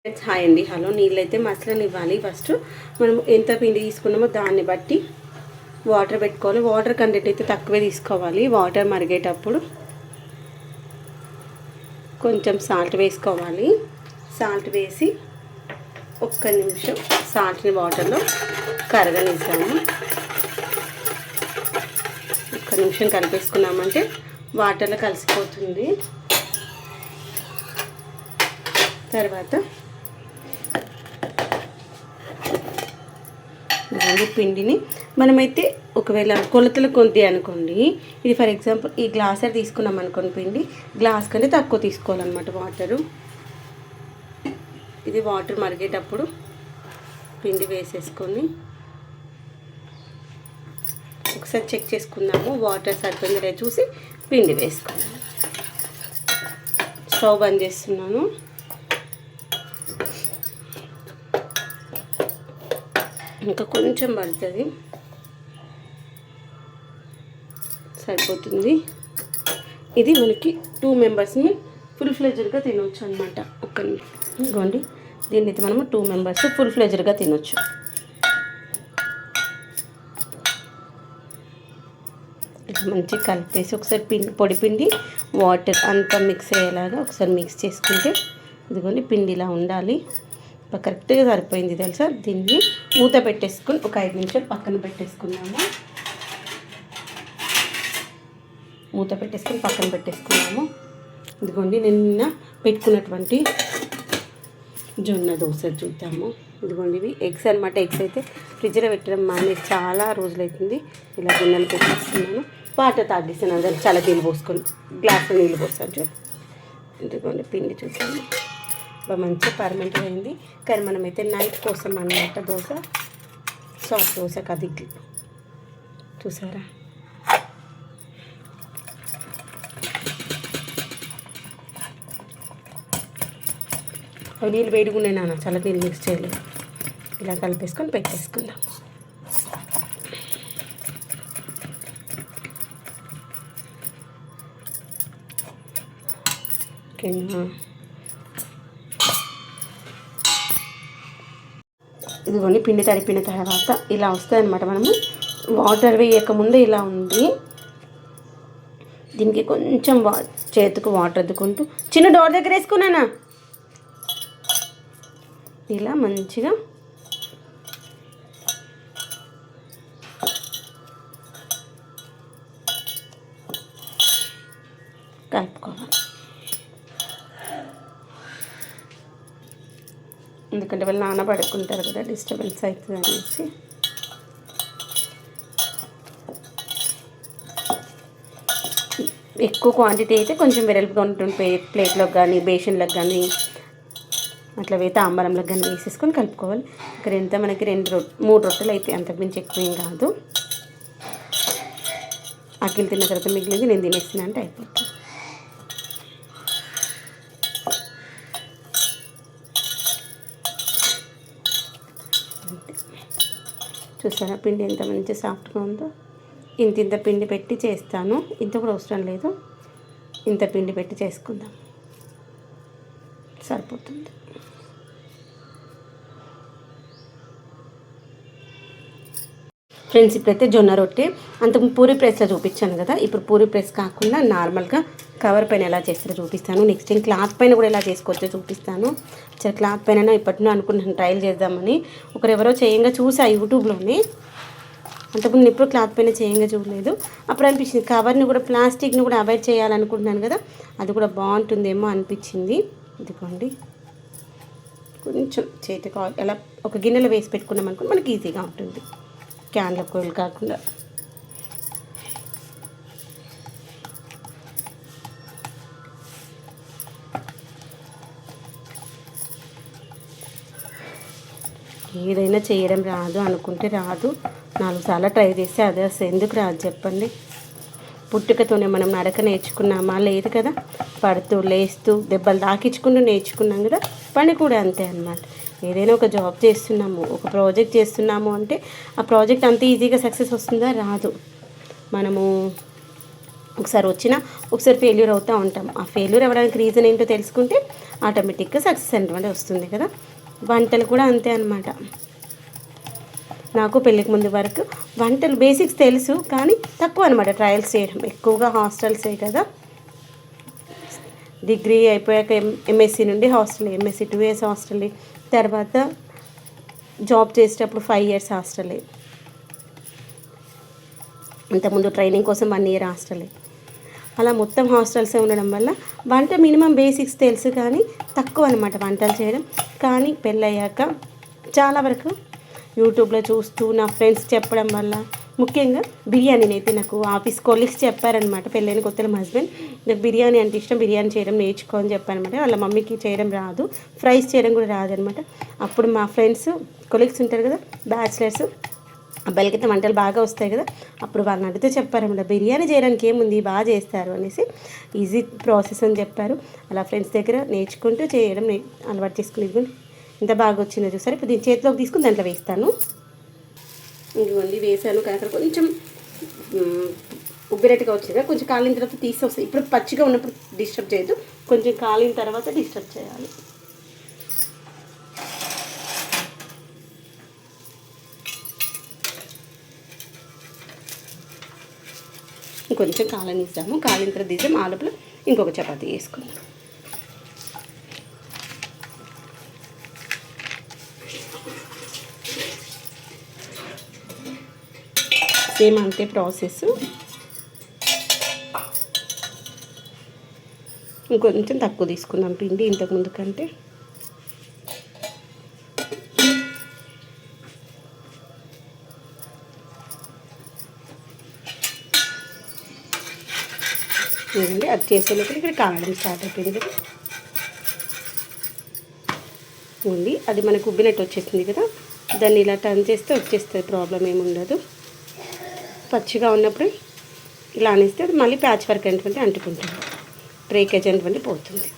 Hi అండి. Hello. నీళ్ళైతే మసలనివ్వాలి. First మనం ఎంత పిండి తీసుకున్నామో దాన్ని బట్టి వాటర్ పెట్టుకోవాలి. వాటర్ కంటెంట్ అయితే తక్కువే తీసుకోవాలి. వాటర్ మరిగేటప్పుడు కొంచెం సాల్ట్ వేసుకోవాలి. సాల్ట్ వేసి ఒక్క నిమిషం సాల్ట్ని వాటర్లో కరగనిద్దాము. ఒక్క నిమిషం కలిపేసుకున్నామంటే వాటర్లో కలిసిపోతుంది. తర్వాత పిండిని మనమైతే ఒకవేళ కొలతలు కొద్ది అనుకోండి, ఇది ఫర్ ఎగ్జాంపుల్ ఈ గ్లాసర్ తీసుకున్నాం అనుకోండి, పిండి గ్లాస్ కంటే తక్కువ తీసుకోవాలన్నమాట వాటరు. ఇది వాటర్ మరిగేటప్పుడు పిండి వేసేసుకొని ఒకసారి చెక్ చేసుకుందాము. వాటర్ సరిపోయిందో చూసి పిండి వేసుకున్నాము. స్టవ్ బంద్ చేస్తున్నాను. ఇంకా కొంచెం పడుతుంది, సరిపోతుంది. ఇది మనకి 2 మెంబర్స్ని ఫుల్ ఫ్లెడ్జ్డ్గా తినవచ్చు అనమాట. ఇదిగోండి, దీన్ని అయితే మనము 2 మెంబర్స్ ఫుల్ ఫ్లెడ్జ్డ్గా తినొచ్చు. ఇట్లా మంచిగా కలిపేసి ఒకసారి పొడి పిండి వాటర్ అంతా మిక్స్ అయ్యేలాగా ఒకసారి మిక్స్ చేసుకుంటే ఇదిగోండి పిండి ఇలా ఉండాలి. కరెక్ట్గా సరిపోయింది తెలుసా. దీన్ని మూత పెట్టేసుకుని ఒక 5 నిమిషాలు పక్కన పెట్టేసుకున్నాము. మూత పెట్టేసుకొని పక్కన పెట్టేసుకున్నాము. ఇదిగోండి నిన్న పెట్టుకున్నటువంటి జొన్న దోశ చూద్దాము. ఇదిగోండి ఇవి ఎగ్స్ అనమాట. ఎగ్స్ అయితే ఫ్రిడ్జ్లో పెట్టడం మానేసి చాలా రోజులైతుంది. ఇలా గిన్నెలు పెట్టేస్తున్నాను. వాటర్ తాగిస్తున్నాను. దాన్ని చాలా నీళ్ళు పోసుకొని గ్లాసులో నీళ్ళు పోస్తాను చూడండి. ఇదిగోండి పిండి చూద్దాము. మంచిగా పర్మనెంట్ అయింది. కానీ మనమైతే నైట్ కోసం అన్నమాట దోశ, సాఫ్ట్ దోశ కది చూసారా. అవి నీళ్ళు వేడిగున్నాయి నాన్న, చాలా నీళ్ళు మిక్స్ చేయలేదు. ఇలా కలిపేసుకొని పెట్టేసుకుందాం. ఓకేనా. ఇదిగోండి పిండి తడిపిన తర్వాత ఇలా వస్తుంది అనమాట. మనము వాటర్ వేయకముందే ఇలా ఉంది. దీనికి కొంచెం చేతికి వాటర్ అద్దుకుంటూ చిన్న డోర్ దగ్గర వేసుకున్నానా ఇలా మంచిగా కలుపుకోవాలి. ఎందుకంటే వాళ్ళు నానబడుకుంటారు కదా, డిస్టర్బెన్స్ అవుతుంది అనేసి. ఎక్కువ క్వాంటిటీ అయితే కొంచెం వెడల్పుగా ఉంటుంది. ప్లేట్లోకి కానీ బేషన్లకు కానీ అట్లా తాంబరంలోకి కానీ వేసేసుకొని కలుపుకోవాలి. ఇక్కడ ఎంత మనకి 3 రొట్టెలు అయితే అంతకుమించి ఎక్కువ ఏం కాదు. అఖిల్ తిన్న తర్వాత మిగిలింది నేను తినేస్తున్నా అంటే అయిపోతుంది. చూసారా పిండి ఎంత మంచి సాఫ్ట్గా ఉందో. ఇంత పిండి పెట్టి చేస్తాను. ఇంత కూడా అవసరం లేదు. ఇంత పిండి పెట్టి చేసుకుందాం, సరిపోతుంది. ఫ్రెండ్స్ ఇప్పుడైతే జొన్న రొట్టె అంతకు పూరి ప్రెస్లో చూపించాను కదా. ఇప్పుడు పూరి ప్రెస్ కాకుండా నార్మల్గా కవర్ పైన ఎలా చేస్తారో చూపిస్తాను. నెక్స్ట్ టైం క్లాత్ పైన కూడా ఎలా చేసుకోవచ్చో చూపిస్తాను. సరే క్లాత్ పైన ఇప్పటినో అనుకుంటున్నాను ట్రయల్ చేద్దామని. ఒకరెవరో చేయంగా చూసా యూట్యూబ్లోనే. అంతకుముందు ఎప్పుడు క్లాత్ పైన చేయంగా చూడలేదు. అప్పుడు అనిపించింది కవర్ని కూడా ప్లాస్టిక్ని కూడా అవాయిడ్ చేయాలనుకుంటున్నాను కదా, అది కూడా బాగుంటుందేమో అనిపించింది. ఇదిగోండి కొంచెం చేతికి ఎలా ఒక గిన్నెలో వేసి పెట్టుకున్నాం అనుకోండి మనకి ఈజీగా ఉంటుంది. క్యాన్ల కోయిల్ కాకుండా ఏదైనా చేయడం రాదు అనుకుంటే రాదు. 4 సార్లు ట్రై చేస్తే అదే అసలు ఎందుకు రాదు చెప్పండి. పుట్టుకతోనే మనం నడక నేర్చుకున్నామా? లేదు కదా. పడుతూ లేస్తూ దెబ్బలు తాకించుకుంటూ నేర్చుకున్నాం కదా. పని కూడా అంతే అన్నమాట. ఏదైనా ఒక జాబ్ చేస్తున్నాము, ఒక ప్రాజెక్ట్ చేస్తున్నాము అంటే ఆ ప్రాజెక్ట్ అంత ఈజీగా సక్సెస్ వస్తుందా? రాదు. మనము ఒకసారి వచ్చినా ఒకసారి ఫెయిల్యూర్ అవుతూ ఉంటాం. ఆ ఫెయిల్యూర్ అవ్వడానికి రీజన్ ఏంటో తెలుసుకుంటే ఆటోమేటిక్గా సక్సెస్ అనేటువంటి వస్తుంది కదా. వంటలు కూడా అంతే అనమాట. నాకు పెళ్ళికి ముందు వరకు వంటలు బేసిక్స్ తెలుసు, కానీ తక్కువ అనమాట ట్రయల్స్ చేయడం. ఎక్కువగా హాస్టల్సే కదా. డిగ్రీ అయిపోయాక ఎంఎస్సి నుండి హాస్టల్, ఎంఎస్సి 2 years హాస్టల్, తర్వాత జాబ్ చేసేటప్పుడు 5 years హాస్టలే, ఇంతకుముందు ట్రైనింగ్ కోసం 1 year హాస్టలే. అలా మొత్తం హాస్టల్సే ఉండడం వల్ల వంట మినిమం బేసిక్స్ తెలుసు, కానీ తక్కువ అనమాట వంటలు చేయడం. కానీ పెళ్ళయ్యాక చాలా వరకు యూట్యూబ్లో చూస్తూ నా ఫ్రెండ్స్ చెప్పడం వల్ల, ముఖ్యంగా బిర్యానీనైతే నాకు ఆఫీస్ కొలీగ్స్ చెప్పారనమాట. పెళ్ళైన కొత్తలో మా హస్బెండ్ నాకు బిర్యానీ అంటే ఇష్టం, బిర్యానీ చేయడం నేర్చుకో అని చెప్పానమాట. వాళ్ళ మమ్మీకి చేయడం రాదు, ఫ్రైస్ చేయడం కూడా రాదనమాట. అప్పుడు మా ఫ్రెండ్స్ కొలీగ్స్ ఉంటారు కదా, బ్యాచిలర్స్, అబ్బాయిలకైతే వంటలు బాగా వస్తాయి కదా, అప్పుడు వాళ్ళని అడిగితే చెప్పారనమాట బిర్యానీ చేయడానికి ఏముంది బాగా చేస్తారు అనేసి, ఈజీ ప్రాసెస్ అని చెప్పారు. అలా ఫ్రెండ్స్ దగ్గర నేర్చుకుంటూ చేయడం అలవాటు చేసుకుని ఎంత బాగా వచ్చిందో చూసారు. ఇప్పుడు దీన్ని చేతిలోకి తీసుకుని దాంట్లో వేస్తాను. ఇదిగోండి వేసాను, కానీ కొంచెం ఉబ్బినట్టుగా వచ్చింది. కొంచెం కాలిన తర్వాత తీసేస్తాయి. ఇప్పుడు పచ్చిగా ఉన్నప్పుడు డిస్టర్బ్ చేయొద్దు, కొంచెం కాలిన తర్వాత డిస్టర్బ్ చేయాలి. ఇంకొంచెం కాలనిస్తాము, కాలిన తర్వాత తీసాము. ఆ లోపల ఇంకొక చపాతీ వేసుకుందాం. సేమ్ అంతే ప్రాసెస్. ఇంకొంచెం తక్కువ తీసుకున్నాం పిండి ఇంతకుముందు కంటే. ఏదండి అది చేసేలోపల ఇక్కడ కాలడం స్టార్ట్ అయిపోయింది కదా. ఉంది అది మనకు ఉబ్బినట్టు వచ్చేసింది కదా, దాన్ని ఇలా టర్న్ చేస్తే వచ్చేస్తుంది, ప్రాబ్లం ఏమి ఉండదు. పచ్చిగా ఉన్నప్పుడు ఇలా అనేస్తే అది మళ్ళీ ప్యాచ్ వర్క్ అనేటువంటి అంటుకుంటుంది, బ్రేకేజ్ అనేటువంటి పోతుంది.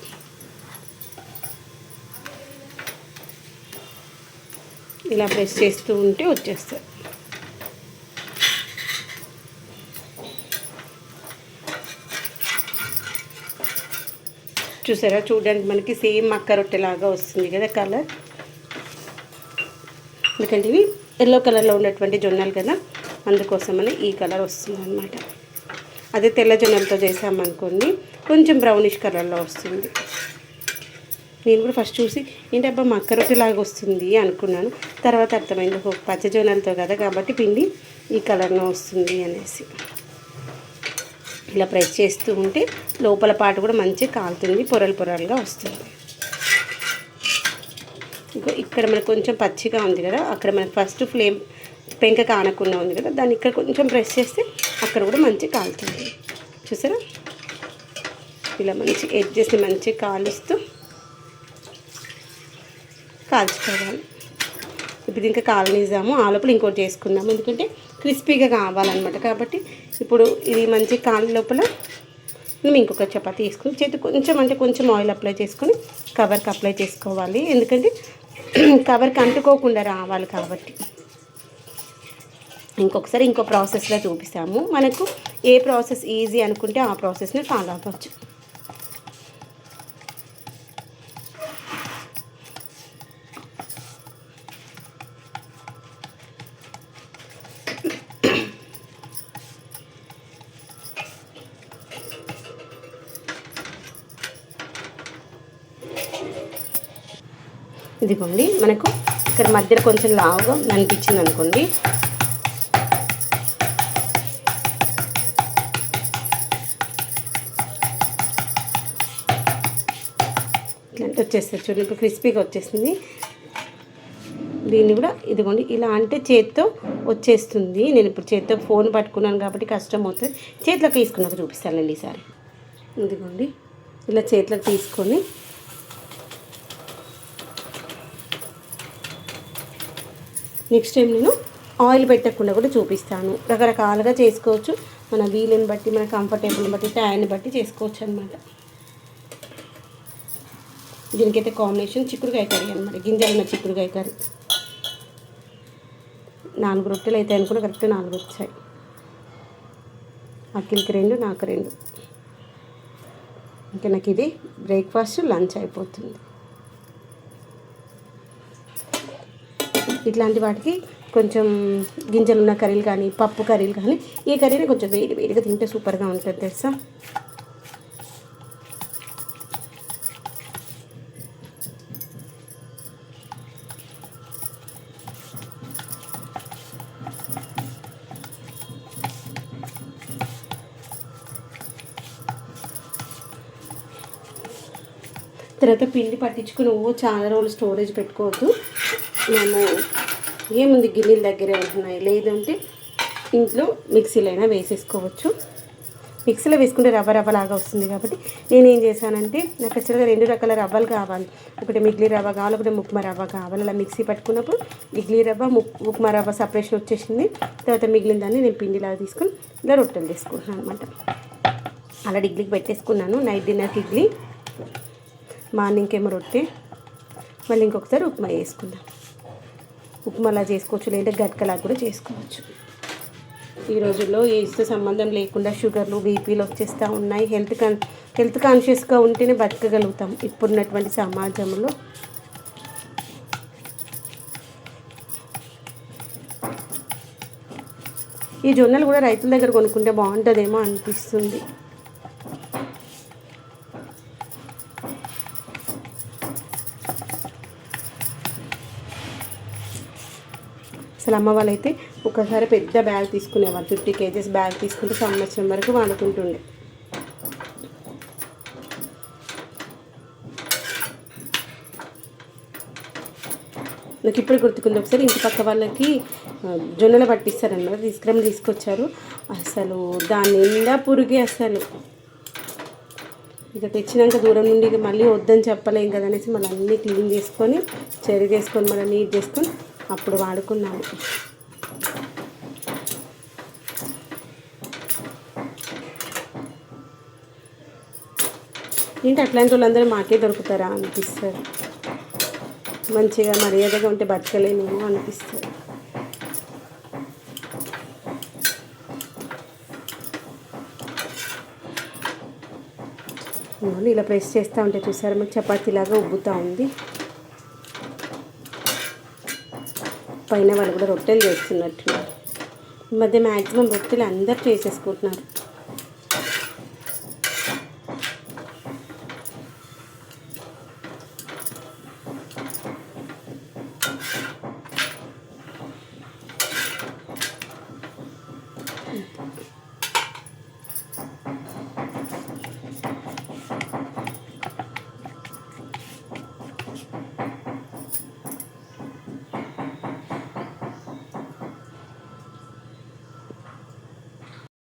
ఇలా ప్రెస్ చేస్తూ ఉంటే వచ్చేస్తుంది. చూసారా, చూడడానికి మనకి సేమ్ మక్క రొట్టెలాగా వస్తుంది కదా కలర్. ఎందుకంటే ఇవి ఎల్లో కలర్లో ఉన్నటువంటి జొన్నలు కదా, అందుకోసమని ఈ కలర్ వస్తుంది అనమాట. అదే తెల్ల జొన్నలతో చేసామనుకోండి కొంచెం బ్రౌనిష్ కలర్లో వస్తుంది. నేను కూడా ఫస్ట్ చూసి ఏంటబ్బా మక్క రొట్టెలాగా వస్తుంది అనుకున్నాను, తర్వాత అర్థమైంది పచ్చ జొన్నలతో కదా కాబట్టి పిండి ఈ కలర్లో వస్తుంది అనేసి. ఇలా ప్రెస్ చేస్తూ ఉంటే లోపల పాటు కూడా మంచిగా కాలుతుంది, పొరలు పొరలుగా వస్తుంది. ఇక్కడ మనకు కొంచెం పచ్చిగా ఉంది కదా, అక్కడ మనకు ఫస్ట్ ఫ్లేమ్ పెంక కానకుండా ఉంది కదా, దాన్ని ఇక్కడ కొంచెం ప్రెస్ చేస్తే అక్కడ కూడా మంచిగా కాలుతుంది. చూసారా, ఇలా మంచి ఎడ్జెస్ని మంచిగా కాల్చుకోవాలి. ఇప్పుడు ఇంకా కాలనిద్దాము, ఆ లోపల ఇంకోటి చేసుకుందాము, ఎందుకంటే క్రిస్పీగా కావాలన్నమాట. కాబట్టి ఇప్పుడు ఇది మంచి కాలి లోపల మేము ఇంకొక చపాతీ తీసుకుని చేతి కొంచెం ఆయిల్ అప్లై చేసుకొని కవర్కి అప్లై చేసుకోవాలి, ఎందుకంటే కవర్కి అంటుకోకుండా రావాలి కాబట్టి. ఇంకొకసారి ఇంకో ప్రాసెస్లో చూపిస్తాము. మనకు ఏ ప్రాసెస్ ఈజీ అనుకుంటే ఆ ప్రాసెస్ని ఫాలో అవ్వచ్చు. ఇదిగోండి, మనకు ఇక్కడ మధ్యలో కొంచెం లావుగా అనిపించింది అనుకోండి, ఇట్లాంటి వచ్చేస్తుంది చూడండి, ఇప్పుడు క్రిస్పీగా వచ్చేసింది. దీన్ని కూడా ఇదిగోండి ఇలా అంటే చేత్తో వచ్చేస్తుంది. నేను ఇప్పుడు చేత్తో ఫోన్ పట్టుకున్నాను కాబట్టి కష్టం అవుతుంది, చేతిలోకి తీసుకున్నాక చూపిస్తానండి ఈసారి. ఇదిగోండి ఇలా చేతిలోకి తీసుకొని నెక్స్ట్ టైం నేను ఆయిల్ పెట్టకుండా కూడా చూపిస్తాను. రకరకాలుగా చేసుకోవచ్చు, మన వీలుని బట్టి, మన కంఫర్టబుల్ని బట్టి, టైంని బట్టి చేసుకోవచ్చు అనమాట. దీనికైతే కాంబినేషన్ చిక్కుడుకాయ కర్రీ అనమాట, గింజలున్న చిక్కుడుకాయ కర్రీ. 4 రొట్టెలు అయితే అనుకున్న కరెక్ట్ 4 వచ్చాయి. అఖిల్కి 2, నాకు 2. ఇంకా నాకు ఇది బ్రేక్ఫాస్ట్, లంచ్ అయిపోతుంది. ఇట్లాంటి వాటికి కొంచెం గింజలు ఉన్న కర్రీలు కానీ, పప్పు కర్రీలు కానీ, ఈ కర్రీని కొంచెం వేడిగా తింటే సూపర్గా ఉంటుంది తెలుసా. తర్వాత పిండి పట్టించుకుని చాలా రోజులు స్టోరేజ్ పెట్టుకోవద్దు. మేము ఏముంది గిన్నెల దగ్గరే ఉంటున్నాయి, లేదంటే ఇంట్లో మిక్సీలో అయినా వేసేసుకోవచ్చు. మిక్సీలో వేసుకుంటే రవ్వలాగా వస్తుంది కాబట్టి నేనేం చేశానంటే, నాకు యాక్చువల్గా 2 రకాల రవ్వలు కావాలి. ఒకటి మిగిలి రవ్వ కావాలి, ఒకటి ఉప్మా రవ్వ కావాలి. అలా మిక్సీ పట్టుకున్నప్పుడు ఇడ్లీ రవ్వ, ఉప్మా రవ్వ సపరేషన్ వచ్చేసింది. తర్వాత మిగిలిన దాన్ని నేను పిండిలాగా తీసుకొని ఇలా రొట్టెలు తీసుకుంటున్నాను అనమాట. అలా ఇడ్లీకి పెట్టేసుకున్నాను. నైట్ డిన్నర్కి ఇడ్లీ, మార్నింగ్కి ఏమో రొట్టె, మళ్ళీ ఇంకొకసారి ఉప్మా వేసుకుందాం. ఉప్మా అలా చేసుకోవచ్చు, లేదంటే గట్కలాగా కూడా చేసుకోవచ్చు. ఈ రోజుల్లో ఏజ్తో సంబంధం లేకుండా షుగర్లు, బీపీలు వచ్చేస్తూ ఉన్నాయి. హెల్త్ కాన్షియస్గా ఉంటేనే బతకగలుగుతాం ఇప్పుడున్నటువంటి సమాజంలో. ఈ జొన్నలు కూడా రైతుల దగ్గర కొనుక్కుంటే బాగుంటుందేమో అనిపిస్తుంది. అసలు అమ్మ వాళ్ళైతే ఒకసారి పెద్ద బ్యాగ్ తీసుకునేవాళ్ళు, 50 kgs బ్యాగ్ తీసుకుంటే సంవత్సరం వరకు వాడుకుంటుండే. నాకు ఇప్పుడు గుర్తుకుంది, ఒకసారి ఇంటి పక్క వాళ్ళకి జొన్నలు పట్టిస్తారన్నమాట, తీసుకొచ్చారు. అసలు దాని నిండా పురుగే. అసలు ఇక తెచ్చినాక దూరం నుండి ఇక మళ్ళీ వద్దని చెప్పలేం కదా అనేసి మళ్ళీ అన్నీ క్లీన్ చేసుకొని, చెరిగేసుకొని, మళ్ళీ నీట్ చేసుకొని అప్పుడు వాడుకున్నాము. ఏంటి అట్లాంటి వాళ్ళందరూ మాకే దొరుకుతారా అనిపిస్తారు. మంచిగా మర్యాదగా ఉంటే బతకలేనేమో అనిపిస్తుంది. ఇలా ప్రెస్ చేస్తూ ఉంటే చూసారా, మాకు చపాతీలాగా ఉబ్బుతూ ఉంది. పైన వాళ్ళు కూడా రొట్టెలు చేస్తున్నట్టున్నారు. ఈ మధ్య మ్యాక్సిమం రొట్టెలు అందరూ చేసేసుకుంటున్నారు.